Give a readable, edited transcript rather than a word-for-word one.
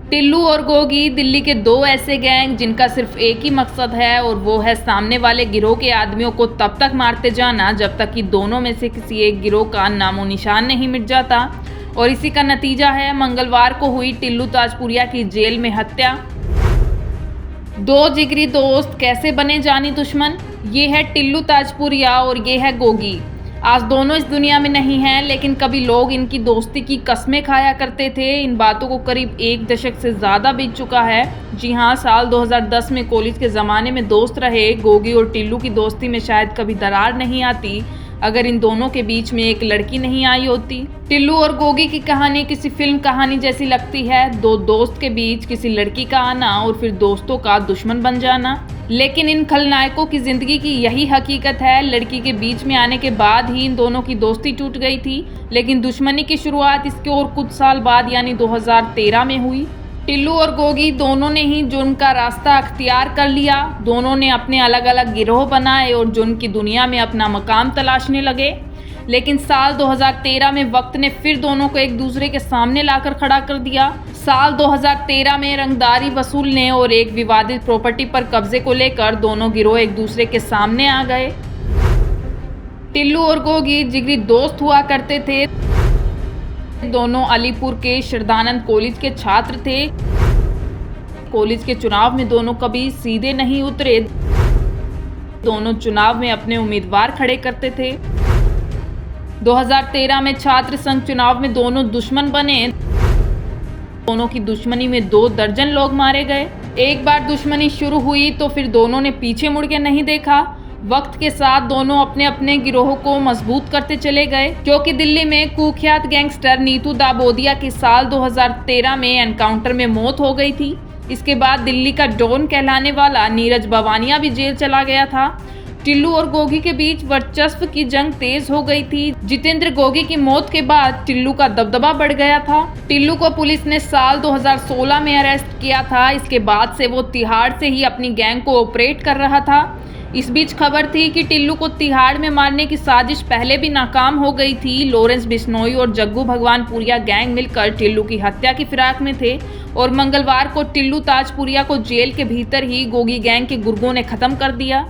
टिल्लू और गोगी दिल्ली के दो ऐसे गैंग जिनका सिर्फ एक ही मकसद है और वो है सामने वाले गिरोह के आदमियों को तब तक मारते जाना जब तक कि दोनों में से किसी एक गिरोह का नामो निशान नहीं मिट जाता। और इसी का नतीजा है मंगलवार को हुई टिल्लू ताजपुरिया की जेल में हत्या। दो जिगरी दोस्त कैसे बने जानी दुश्मन, ये है टिल्लू ताजपुरिया और ये है गोगी। आज दोनों इस दुनिया में नहीं हैं, लेकिन कभी लोग इनकी दोस्ती की कस्में खाया करते थे। इन बातों को करीब एक दशक से ज़्यादा बीत चुका है। जी हाँ, साल 2010 में कॉलेज के ज़माने में दोस्त रहे गोगी और टिल्लू की दोस्ती में शायद कभी दरार नहीं आती अगर इन दोनों के बीच में एक लड़की नहीं आई होती। टिल्लू और गोगी की कहानी किसी फिल्म कहानी जैसी लगती है, दो दोस्त के बीच किसी लड़की का आना और फिर दोस्तों का दुश्मन बन जाना। लेकिन इन खलनायकों की जिंदगी की यही हकीकत है। लड़की के बीच में आने के बाद ही इन दोनों की दोस्ती टूट गई थी, लेकिन दुश्मनी की शुरुआत इसके और कुछ साल बाद यानी 2013 में हुई। टिल्लू और गोगी दोनों ने ही जुर्म का रास्ता अख्तियार कर लिया। दोनों ने अपने अलग अलग गिरोह बनाए और जुर्म की दुनिया में अपना मकाम तलाशने लगे। लेकिन साल 2013 में वक्त ने फिर दोनों को एक दूसरे के सामने लाकर खड़ा कर दिया। साल 2013 में रंगदारी वसूलने और एक विवादित प्रॉपर्टी पर कब्जे को लेकर दोनों गिरोह एक दूसरे के सामने आ गए। टिल्लू और गोगी जिगरी दोस्त हुआ करते थे। दोनों अलीपुर के श्रद्धानंद कॉलेज के छात्र थे। कॉलेज के चुनाव में दोनों कभी सीधे नहीं उतरे। दोनों चुनाव में अपने उम्मीदवार खड़े करते थे। 2013 में छात्र संघ चुनाव में दोनों दुश्मन बने। दोनों की दुश्मनी में 2 दर्जन लोग मारे गए। एक बार दुश्मनी शुरू हुई तो फिर दोनों ने पीछे मुड़ के नहीं देखा। वक्त के साथ दोनों अपने अपने गिरोह को मजबूत करते चले गए, क्योंकि दिल्ली में कुख्यात गैंगस्टर नीतू दाबोदिया की साल 2013 में एनकाउंटर में मौत हो गई थी। इसके बाद दिल्ली का डॉन कहलाने वाला नीरज बवानिया भी जेल चला गया था। टिल्लू और गोगी के बीच वर्चस्व की जंग तेज हो गई थी। जितेंद्र गोगी की मौत के बाद टिल्लू का दबदबा बढ़ गया था। टिल्लू को पुलिस ने साल 2016 में अरेस्ट किया था। इसके बाद से वो तिहाड़ से ही अपनी गैंग को ऑपरेट कर रहा था। इस बीच खबर थी कि टिल्लू को तिहाड़ में मारने की साजिश पहले भी नाकाम हो गई थी। लॉरेंस बिश्नोई और जग्गू भगवानपुरिया गैंग मिलकर टिल्लू की हत्या की फिराक में थे और मंगलवार को टिल्लू ताजपुरिया को जेल के भीतर ही गोगी गैंग के गुर्गों ने खत्म कर दिया।